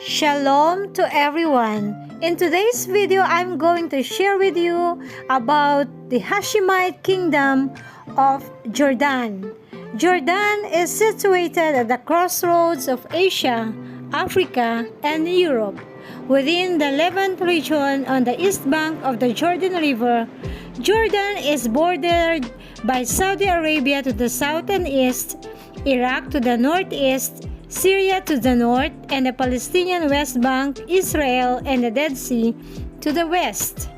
Shalom to everyone. In today's video, I'm going to share with you about the Hashemite kingdom of Jordan. Jordan is situated at the crossroads of Asia, Africa, and Europe. Within the Levant region on the east bank of the Jordan River, Jordan is bordered by Saudi Arabia to the south and east, Iraq to the northeast, Syria to the north, and the Palestinian West Bank, Israel, and the Dead Sea to the west.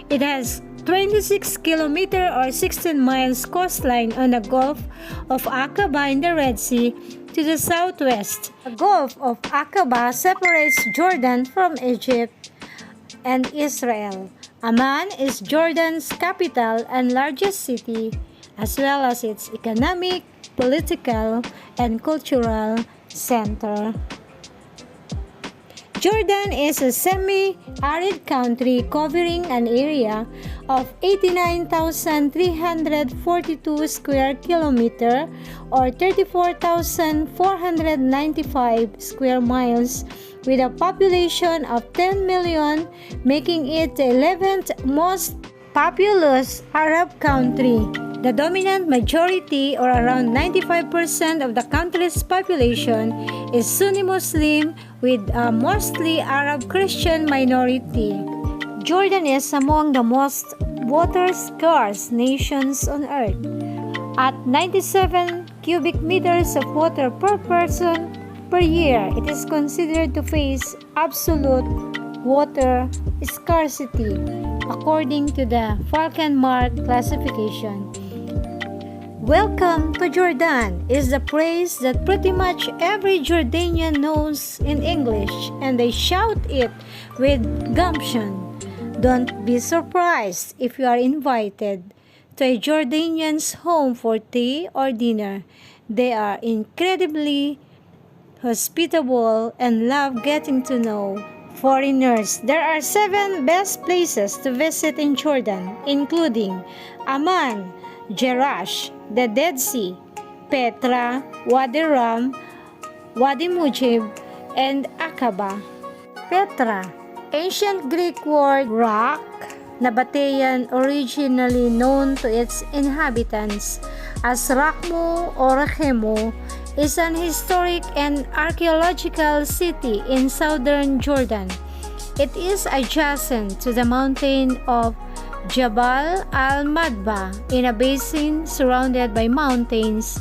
It has 26 km or 16 miles coastline on the Gulf of Aqaba in the Red Sea to the southwest. The Gulf of Aqaba separates Jordan from Egypt and Israel. Amman is Jordan's capital and largest city, as well as its economic, political, and cultural center. Jordan is a semi-arid country covering an area of 89,342 square kilometers or 34,495 square miles, with a population of 10 million, making it the 11th most populous Arab country. The dominant majority, or around 95% of the country's population, is Sunni Muslim with a mostly Arab Christian minority. Jordan is among the most water-scarce nations on earth. At 97 cubic meters of water per person per year, it is considered to face absolute water scarcity, according to the Falkenmark classification. "Welcome to Jordan" is the phrase that pretty much every Jordanian knows in English, and they shout it with gumption. Don't be surprised if you are invited to a Jordanian's home for tea or dinner. They are incredibly hospitable and love getting to know foreigners. There are 7 best places to visit in Jordan, including Amman, Jerash, the Dead Sea, Petra, Wadi Rum, Wadi Mujib, and Aqaba. Petra, ancient Greek word rock, Nabatean, originally known to its inhabitants as Rakhmu or Rakhemu, is an historic and archaeological city in southern Jordan. It is adjacent to the mountain of Jabal al-Madba in a basin surrounded by mountains,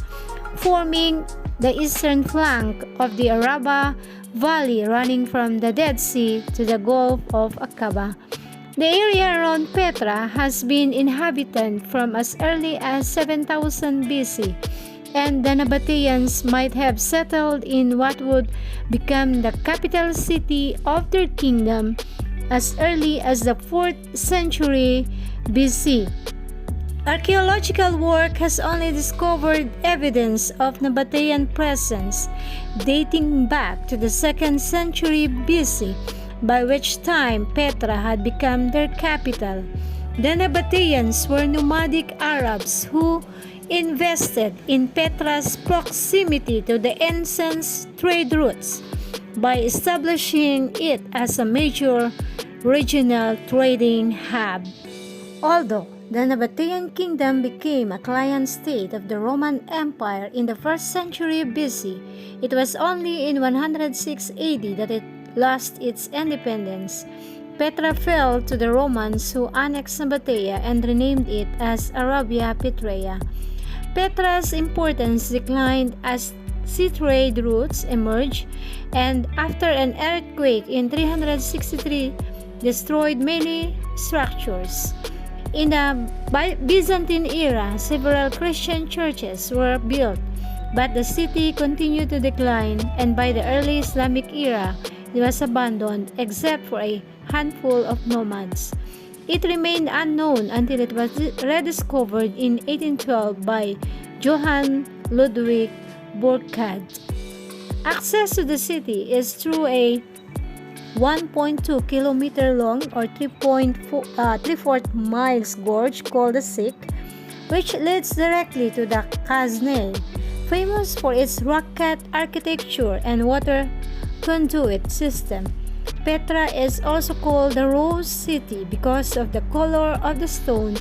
forming the eastern flank of the Araba Valley running from the Dead Sea to the Gulf of Aqaba. The area around Petra has been inhabited from as early as 7000 BC, and the Nabateans might have settled in what would become the capital city of their kingdom as early as the 4th century BC. Archaeological work has only discovered evidence of Nabatean presence dating back to the 2nd century BC, by which time Petra had become their capital. The Nabateans were nomadic Arabs who invested in Petra's proximity to the ancient trade routes by establishing it as a major regional trading hub. Although the Nabatean kingdom became a client state of the Roman Empire in the 1st century BC, it was only in 106 AD that it lost its independence. Petra fell to the Romans, who annexed Nabatea and renamed it as Arabia Petraea. Petra's importance declined as sea trade routes emerged, and after an earthquake in 363 destroyed many structures. In the Byzantine era, several Christian churches were built, but the city continued to decline, and by the early Islamic era, it was abandoned except for a handful of nomads. It remained unknown until it was rediscovered in 1812 by Johann Ludwig Burckhardt. Access to the city is through a 1.2 kilometer long or 3.4 miles gorge called the Sikh, which leads directly to the Khazneh, famous for its rock-cut architecture and water conduit system. Petra is also called the Rose City because of the color of the stone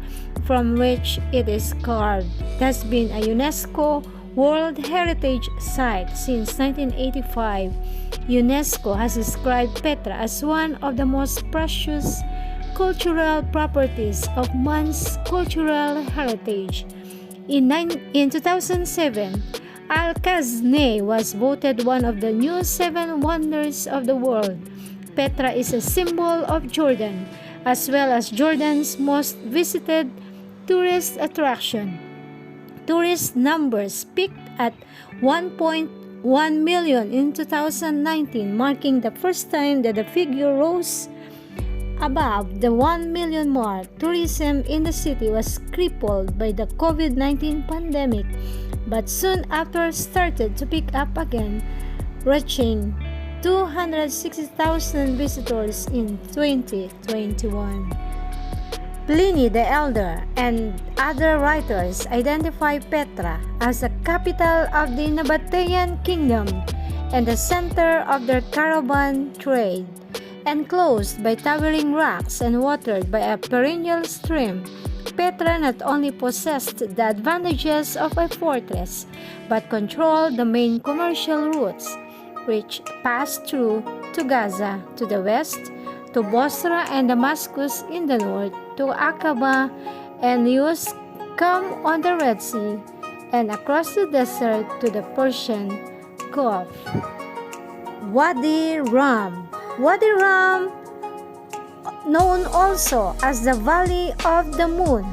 from which it is carved. It has been a UNESCO World Heritage Site since 1985. UNESCO has described Petra as one of the most precious cultural properties of man's cultural heritage. In 2007, Al-Kazneh was voted one of the new 7 wonders of the world. Petra is a symbol of Jordan, as well as Jordan's most visited tourist attraction. Tourist numbers peaked at 1.1 million in 2019, marking the first time that the figure rose above the 1 million mark. Tourism in the city was crippled by the COVID-19 pandemic, but soon after started to pick up again, reaching 260,000 visitors in 2021. Pliny the Elder and other writers identify Petra as the capital of the Nabatean kingdom and the center of their caravan trade. Enclosed by towering rocks and watered by a perennial stream, Petra not only possessed the advantages of a fortress, but controlled the main commercial routes, which passed through to Gaza to the west, to Bosra and Damascus in the north, to Aqaba and Yus come on the Red Sea, and across the desert to the Persian Gulf. Wadi Rum. Wadi Rum, known also as the Valley of the Moon,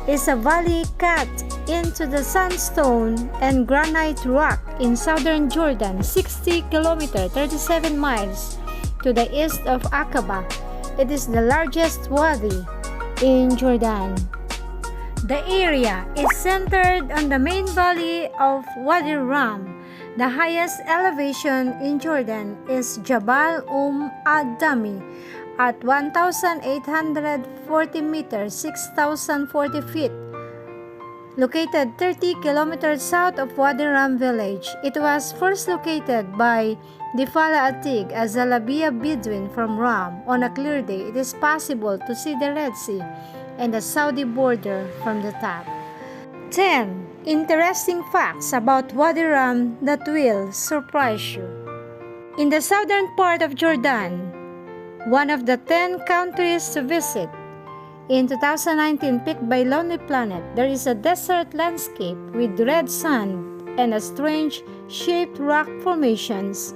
is a valley cut into the sandstone and granite rock in southern Jordan, 60 km 37 miles to the east of Aqaba. It is the largest wadi in Jordan. The area is centered on the main valley of Wadi Rum. The highest elevation in Jordan is Jabal Ad-Dami at 1,840 meters, 6,040 feet. Located 30 kilometers south of Wadi Rum village, it was first located by Difala Atig, a Zalabiya Bedouin from Rum. On a clear day, it is possible to see the Red Sea and the Saudi border from the top. 10 interesting facts about Wadi Rum that will surprise you. In the southern part of Jordan, one of the 10 countries to visit, in 2019 picked by Lonely Planet, there is a desert landscape with red sand and a strange shaped rock formations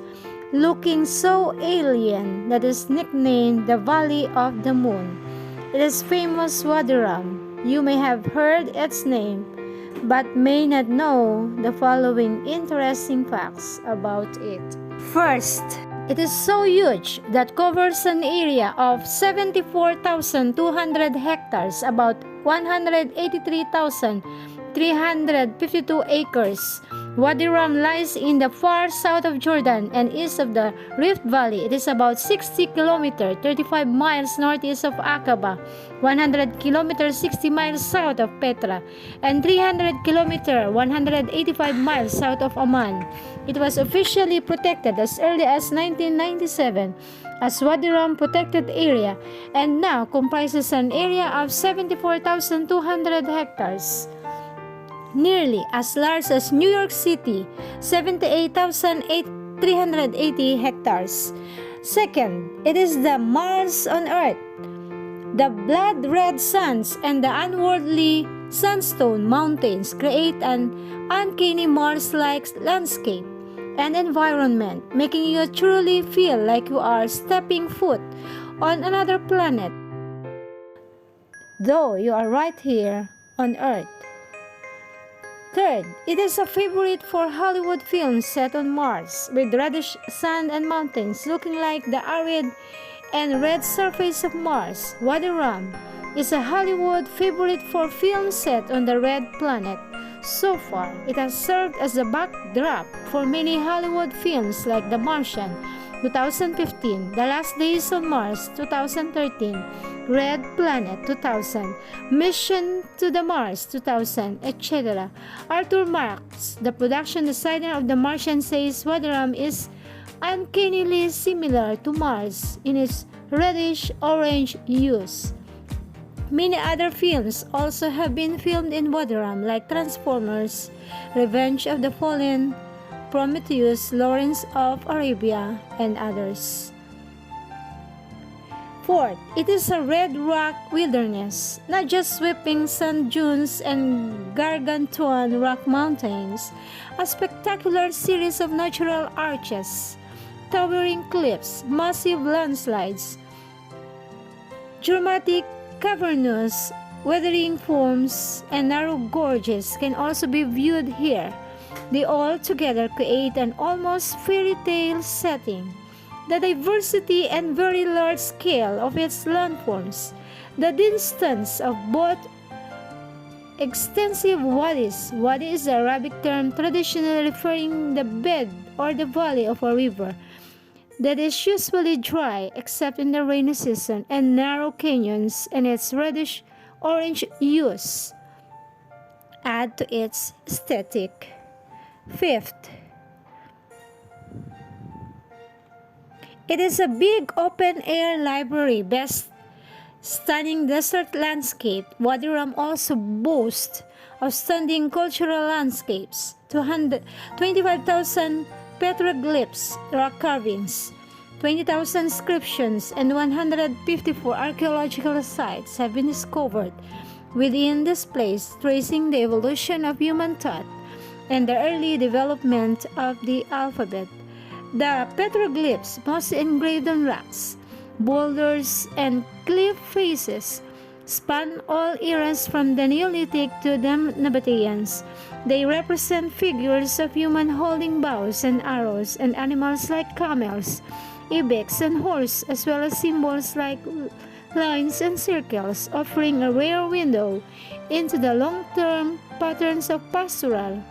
looking so alien that is nicknamed the Valley of the Moon. It is famous Wadi Rum. You may have heard its name, but may not know the following interesting facts about it. First, it is so huge that covers an area of 74,200 hectares, about 183,352 acres. Wadi Rum lies in the far south of Jordan and east of the Rift Valley. It is about 60 km 35 miles northeast of Aqaba, 100 km 60 miles south of Petra, and 300 km 185 miles south of Amman. It was officially protected as early as 1997 as Wadi Rum Protected Area and now comprises an area of 74,200 hectares. Nearly as large as New York City, 78,380 hectares. Second, it is the Mars on Earth. The blood-red sands and the unworldly sandstone mountains create an uncanny Mars-like landscape and environment, making you truly feel like you are stepping foot on another planet, though you are right here on Earth. Third, it is a favorite for Hollywood films set on Mars, with reddish sand and mountains looking like the arid and red surface of Mars. Wadi Rum is a Hollywood favorite for films set on the red planet. So far, it has served as a backdrop for many Hollywood films like The Martian, 2015, The Last Days on Mars, 2013, Red Planet, 2000, Mission to the Mars, 2000, etc. Arthur Marks, the production designer of The Martian, says Wadi Rum is uncannily similar to Mars in its reddish-orange hues. Many other films also have been filmed in Wadi Rum, like Transformers, Revenge of the Fallen, Prometheus, Lawrence of Arabia, and others. Fourth, it is a red rock wilderness, not just sweeping sand dunes and gargantuan rock mountains, a spectacular series of natural arches, towering cliffs, massive landslides, dramatic cavernous, weathering forms, and narrow gorges can also be viewed here. They all together create an almost fairy tale setting. The diversity and very large scale of its landforms, the distance of both extensive wadis. Wadi is the Arabic term traditionally referring the bed or the valley of a river that is usually dry except in the rainy season, and narrow canyons and its reddish-orange hues add to its aesthetic. Fifth, it is a big open-air library, best stunning desert landscape. Wadi Rum also boasts of stunning cultural landscapes, 25,000 petroglyphs, rock carvings, 20,000 inscriptions, and 154 archaeological sites have been discovered within this place, tracing the evolution of human thought and the early development of the alphabet. The petroglyphs, mostly engraved on rocks, boulders, and cliff faces, span all eras from the Neolithic to the Nabateans. They represent figures of humans holding bows and arrows, and animals like camels, ibex, and horse, as well as symbols like lines and circles, offering a rare window into the long-term patterns of pastoral,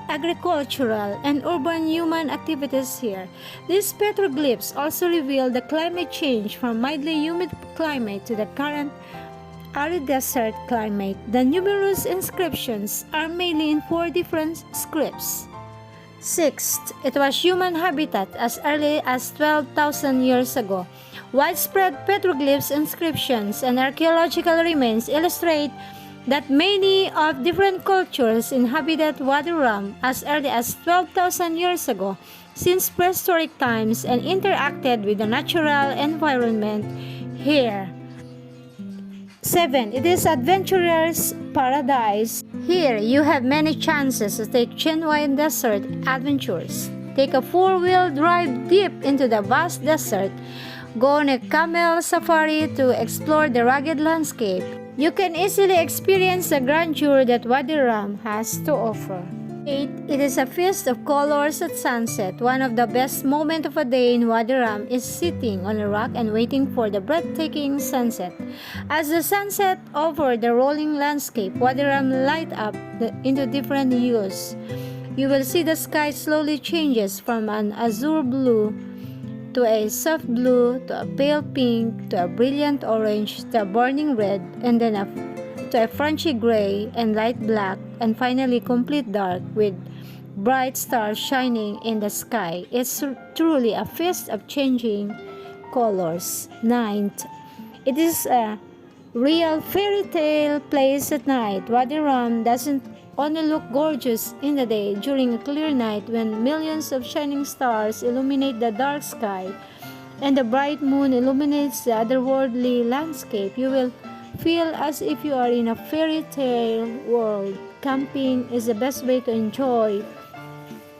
agricultural, and urban human activities here. These petroglyphs also reveal the climate change from mildly humid climate to the current arid desert climate. The numerous inscriptions are mainly in 4 different scripts. Sixth, it was human habitat as early as 12,000 years ago. Widespread petroglyphs, inscriptions, and archaeological remains illustrate that many of different cultures inhabited Wadi Rum as early as 12,000 years ago, since prehistoric times, and interacted with the natural environment here. 7. It is adventurer's paradise. Here, you have many chances to take genuine desert adventures. Take a 4-wheel drive deep into the vast desert. Go on a camel safari to explore the rugged landscape. You can easily experience the grandeur that Wadi Rum has to offer. 8. It is a feast of colors at sunset. One of the best moments of a day in Wadi Rum is sitting on a rock and waiting for the breathtaking sunset. As the sunset over the rolling landscape, Wadi Rum light up into different hues. You will see the sky slowly changes from an azure blue to a soft blue to a pale pink to a brilliant orange to a burning red, and then to a frosty gray and light black, and finally complete dark with bright stars shining in the sky. It's truly a feast of changing colors. 9th, it is a real fairy tale place at night. Wadi Rum doesn't only look gorgeous in the day. During a clear night when millions of shining stars illuminate the dark sky and the bright moon illuminates the otherworldly landscape, you will feel as if you are in a fairy tale world. Camping is the best way to enjoy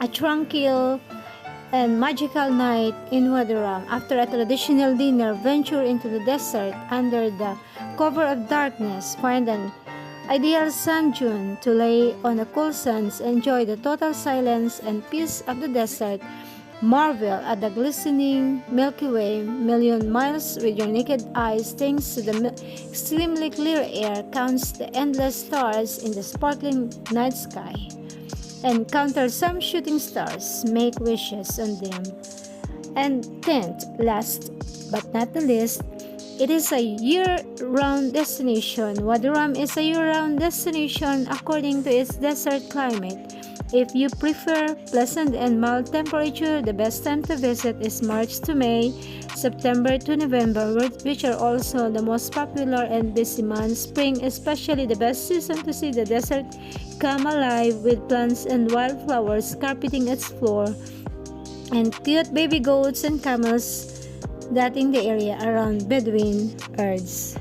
a tranquil and magical night in Wadi Rum. After a traditional dinner, venture into the desert under the cover of darkness. Find an ideal sand dune to lay on the cool sands. Enjoy the total silence and peace of the desert. Marvel at the glistening Milky Way million miles with your naked eyes thanks to the extremely clear air. Counts the endless stars in the sparkling night sky. Encounter some shooting stars. Make wishes on them. And 10th, last but not the least, it is a year-round destination. Wadi Rum is a year-round destination according to its desert climate. If you prefer pleasant and mild temperature, the best time to visit is March to May, September to November, which are also the most popular and busy months. Spring, especially the best season to see the desert come alive with plants and wildflowers carpeting its floor, and cute baby goats and camels dotting the area around Bedouin herds.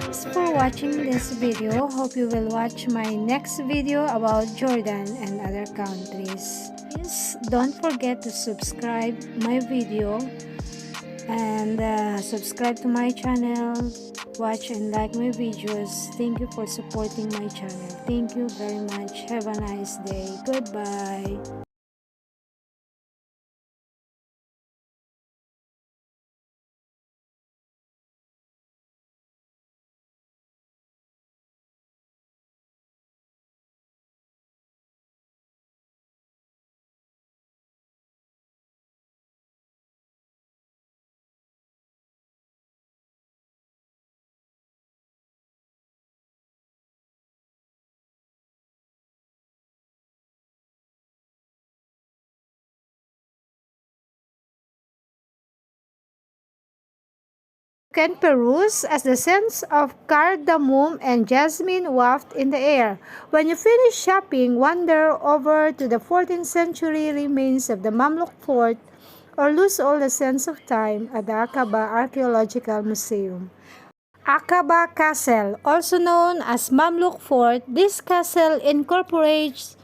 Thanks for watching this video. Hope you will watch my next video about Jordan and other countries. Please don't forget to subscribe my video and subscribe to my channel. Watch and like my videos. Thank you for supporting my channel. Thank you very much. Have a nice day. Goodbye. Can peruse as the scents of cardamom and jasmine waft in the air. When you finish shopping, wander over to the 14th century remains of the Mamluk fort or lose all the sense of time at the Aqaba Archaeological Museum. Aqaba Castle, also known as Mamluk Fort, this castle incorporates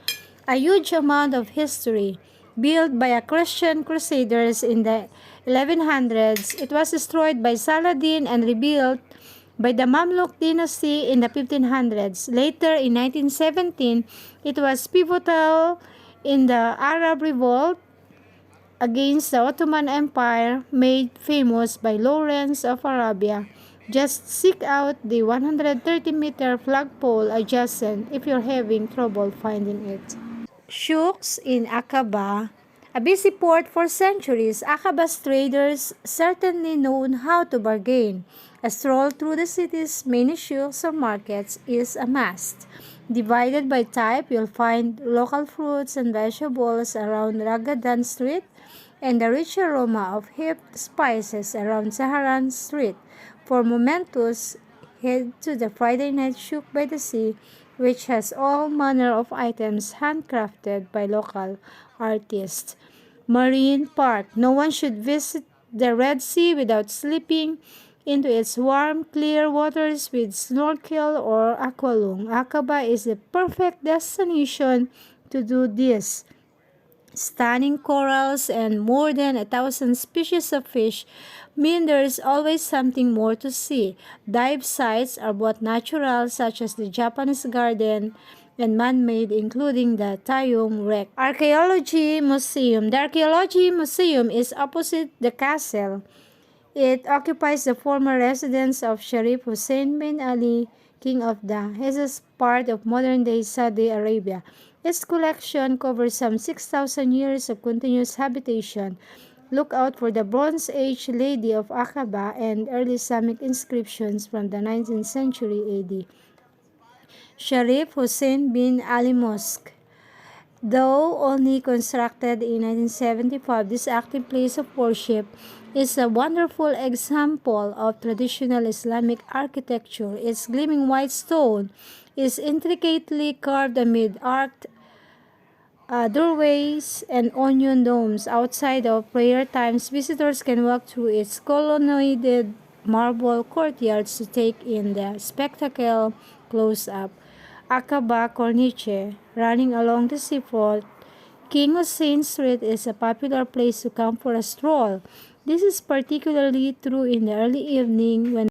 a huge amount of history. Built by a Christian crusaders in the 1100s, it was destroyed by Saladin and rebuilt by the Mamluk dynasty in the 1500s. Later, in 1917, it was pivotal in the Arab Revolt against the Ottoman Empire, made famous by Lawrence of Arabia. Just seek out the 130-meter flagpole adjacent if you're having trouble finding it. Shooks in Aqaba. A busy port for centuries, Aqaba's traders certainly known how to bargain. A stroll through the city's many shooks or markets is a must. Divided by type, you'll find local fruits and vegetables around Ragadan Street and the rich aroma of heaped spices around Saharan Street. For momentous, head to the Friday night Shuk by the Sea, which has all manner of items handcrafted by local artists. Marine Park. No one should visit the Red Sea without slipping into its warm, clear waters with snorkel or aqualung. Aqaba is the perfect destination to do this. Stunning corals and more than 1,000 species of fish mean there is always something more to see. Dive sites are both natural, such as the Japanese garden, and man-made, including the Tayum Wreck. Archaeology Museum. The Archaeology Museum is opposite the castle. It occupies the former residence of Sharif Hussein bin Ali, King of the Hejaz part of modern-day Saudi Arabia. Its collection covers some 6,000 years of continuous habitation. Look out for the Bronze Age Lady of Aqaba and early Islamic inscriptions from the 19th century AD. Sharif Hussein bin Ali Mosque. Though only constructed in 1975, this active place of worship is a wonderful example of traditional Islamic architecture. Its gleaming white stone is intricately carved amid arched doorways, and onion domes. Outside of prayer times, visitors can walk through its colonnaded marble courtyards to take in the spectacle close up. Aqaba Corniche, running along the seafront, King Hussein Street is a popular place to come for a stroll. This is particularly true in the early evening when